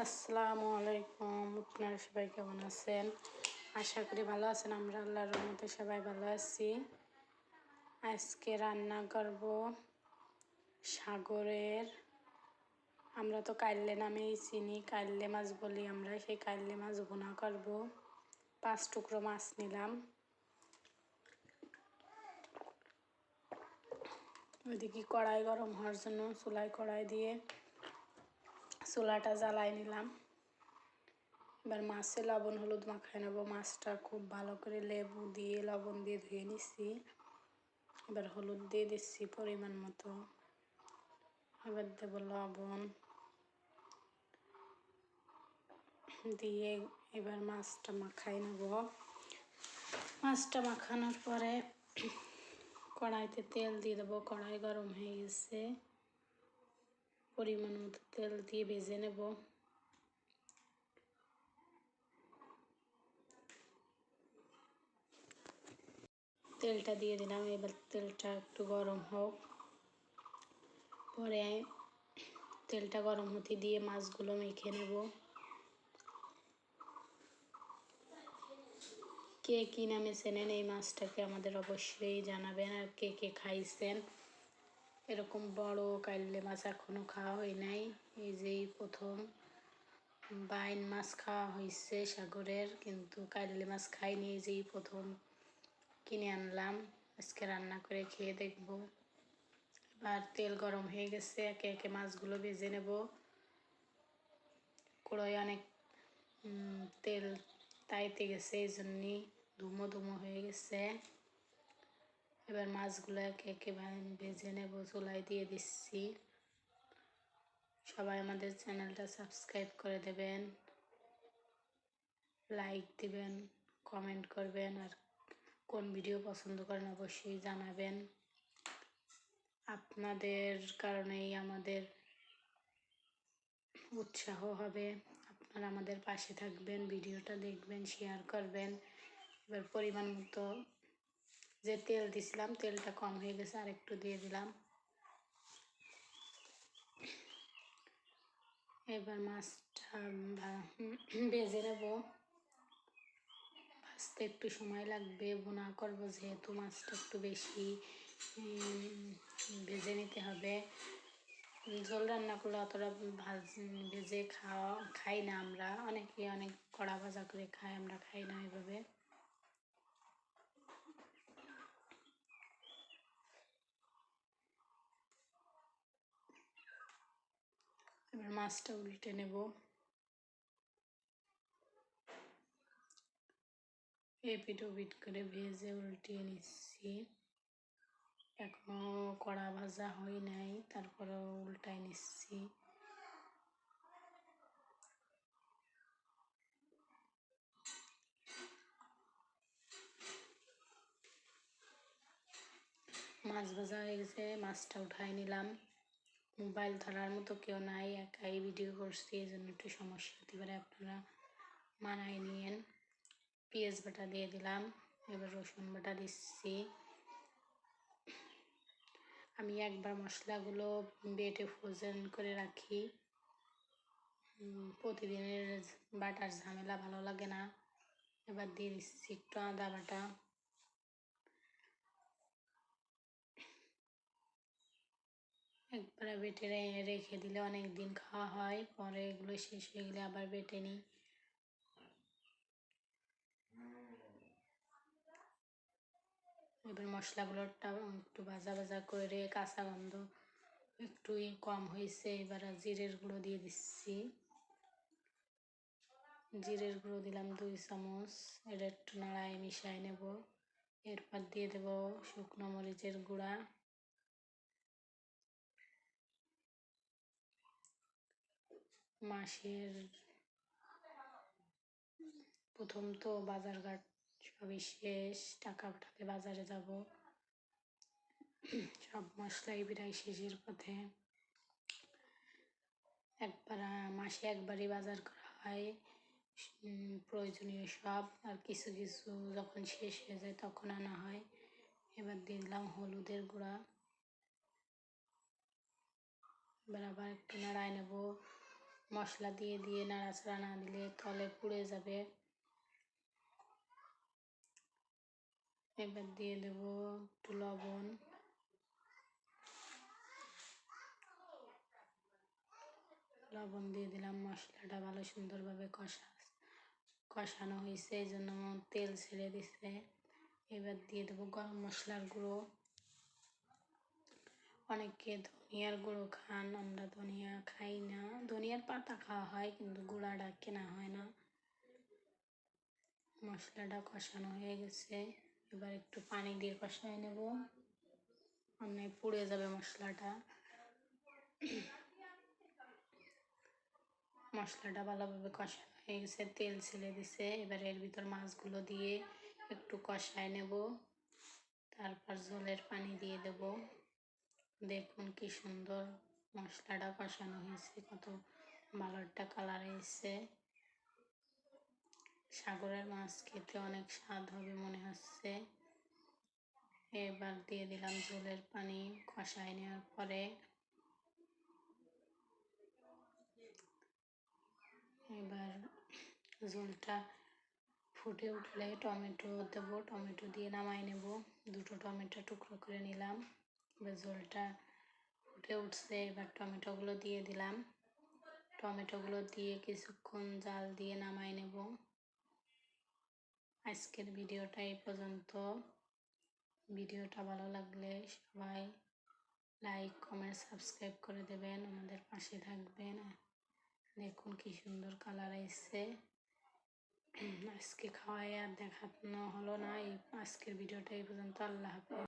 আসসালামু আলাইকুম। আপনারা সবাই কেমন আছেন? আশা করি ভালো আছেন। আমরা আল্লাহর রহমতে সবাই ভালো আছি। আজকে রান্না করব সাগরের, আমরা তো কাইল্লে নামেই চিনি, কাইল্লে মাছ বলি আমরা। সেই কাইল্লে মাছ ভুনা করব। 5 টুকরো মাছ নিলাম। ওইদিকে কড়াই গরম হওয়ার জন্য চুলায় কড়াই দিয়ে চুলাটা জ্বালাই নিলাম। এবার মাছে লবণ হলুদ মাখায় নেবো। মাছটা খুব ভালো করে লেবু দিয়ে লবণ দিয়ে ধুয়ে নিচ্ছি। এবার হলুদ দিয়ে দিচ্ছি পরিমাণ মতো। এবার দেব লবণ দিয়ে এবার মাছটা মাখাই নেব। মাছটা মাখানোর পরে কড়াইতে তেল দিয়ে দেবো। কড়াই গরম হয়ে গেছে, পরিমাণ মতো তেল দিয়ে ভেজে নেব। তেলটা দিয়ে দিলাম। এবার তেলটা একটু গরম হোক। পরে তেলটা গরম হতে দিয়ে মাছগুলো মেখে নেব। কে কী নামে চেনেন এই মাছটাকে আমাদের অবশ্যই জানাবেন। আর কে কে খাইছেন। এরকম বড় কাইল্লে মাছ এখনও খাওয়া হয় নাই। এই যেই প্রথম বাইন মাছ খাওয়া হয়েছে সাগরের, কিন্তু কাইল্লে মাছ খাইনি। এই যেই প্রথম কিনে আনলাম। আজকে রান্না করে খেয়ে দেখব। এবার তেল গরম হয়ে গেছে, একে একে মাছগুলো ভেজে নেব। কড়াই অনেক তেল তাইতে গেছে, এই জন্যই ধুমো ধুমো হয়ে গেছে। এবার মাছগুলো একে একে ভেজে নেব। চুলায় দিয়ে দিচ্ছি। সবাই আমাদের চ্যানেলটা সাবস্ক্রাইব করে দেবেন, লাইক দিবেন, কমেন্ট করবেন। আর কোন ভিডিও পছন্দ করেন অবশ্যই জানাবেন। আপনাদের কারণেই আমাদের উৎসাহ হবে। আপনারা আমাদের পাশে থাকবেন, ভিডিওটা দেখবেন, শেয়ার করবেন। এবার পরিমাণ মতো যে তেল দিছিলাম, তেলটা কম হয়ে গেছে, আর একটু দিয়ে দিলাম। এবার মাছটা ভেজে নেব। ভাজতে একটু সময় লাগবে, ভুনা করব যেহেতু মাছটা একটু বেশি ভেজে নিতে হবে। ঝোল রান্না করলে অতটা ভেজে খাই না আমরা। অনেকে অনেক কড়া ভাজা করে খায়, আমরা খাই না এভাবে। এবার মাছটা উল্টে নেব। এপিট ওপিট করে ভেজে উল্টিয়ে নিচ্ছি। এখনো কড়া ভাজা হয় নাই, তারপরেও উল্টাই নিচ্ছি। মাছ ভাজা হয়ে গেছে, মাছটা উঠাই নিলাম। মোবাইল ধরার মতো কেউ নাই, একাই ভিডিও করছি, এই জন্য একটু সমস্যা হতে পারে, আপনারা মানায় নিয়েন। পেঁয়াজ বাটা দিয়ে দিলাম। এবার রসুন বাটা দিচ্ছি। আমি একবার মশলাগুলো বেটে ফ্রোজেন করে রাখি। প্রতিদিনের বাটার ঝামেলা ভালো লাগে না। এবার দিয়ে দিচ্ছি একটু আদা বাটা। একবার বেটে রেখে দিলে অনেক দিন খাওয়া হয়, পরে এগুলো শেষ হয়ে গেলে আবার বেটে নিই। এবার মশলাগুলোটা একটু ভাজা ভাজা করে কাঁচা গন্ধ একটু কম হয়েছে। এবার জিরের গুঁড়ো দিয়ে দিচ্ছি। জিরের গুঁড়ো দিলাম 2 চামচ। এটা একটু নাড়ায় মিশাই নেব। এরপর দিয়ে দেব শুকনো মরিচের গুঁড়া। মাসের প্রথম তো বাজারঘাট সবই শেষ, টাকা পাঠাতে বাজারে যাব, সব মশলাই প্রায় শেষের পথে। মাসে একবারই বাজার করা হয় প্রয়োজনীয় সব, আর কিছু কিছু যখন শেষ হয়ে যায় তখন আনা হয়। এবার দিয়ে দিলাম হলুদের গুঁড়া। এবার আবার একটু নাড়ায় নেব। মশলা দিয়ে দিয়ে নাড়াচাড়া না দিলে তলে পুড়ে যাবে। এবার দিয়ে দেব একটু লবণ, লবণ দিয়ে দিলাম। মশলাটা ভালো সুন্দরভাবে কষানো হয়েছে, এই জন্য তেল ছেড়ে দিছে। এবার দিয়ে দেবো গরম মশলার গুঁড়ো। অনেকে ধনিয়ার গুঁড়ো খান, আমরা ধনিয়া খাই না। ধনিয়ার পাতা খাওয়া হয় কিন্তু গুঁড়াটা কেনা হয় না। মশলাটা কষানো হয়ে গেছে, এবার একটু পানি দিয়ে কষায় নেব, অনেক পুড়ে যাবে মশলাটা। মশলাটা ভালোভাবে কষানো হয়ে গেছে, তেল ছেড়ে দিছে। এবার এর ভিতর মাছগুলো দিয়ে একটু কষায় নেব, তারপর ঝোলের পানি দিয়ে দেব। দেখুন কি সুন্দর মশলাটা কষানো হয়েছে, কত ভালো একটা কালার এসেছে। সাগরের মাছ খেতে অনেক স্বাদ হবে মনে হচ্ছে। এবার দিয়ে দিলাম ঝোলের পানি কষায় নেওয়ার পরে। এবার ঝোলটা ফুটে উঠলে টমেটো দেবো, টমেটো দিয়ে নামাই নেব। দুটো টমেটো টুকরো করে নিলাম। এবার ঝোলটা ফুটে উঠছে, এবার টমেটোগুলো দিয়ে দিলাম। টমেটোগুলো দিয়ে কিছুক্ষণ জাল দিয়ে নামাই নেব। আজকের ভিডিওটা এই পর্যন্ত। ভিডিওটা ভালো লাগলে সবাই লাইক, কমেন্ট, সাবস্ক্রাইব করে দেবেন, আমাদের পাশে থাকবেন। দেখুন কি সুন্দর কালার এসছে। আজকে খাওয়াই আর দেখানো হলো না। এই আজকের ভিডিওটা এই পর্যন্ত। আল্লাহ হাফেজ।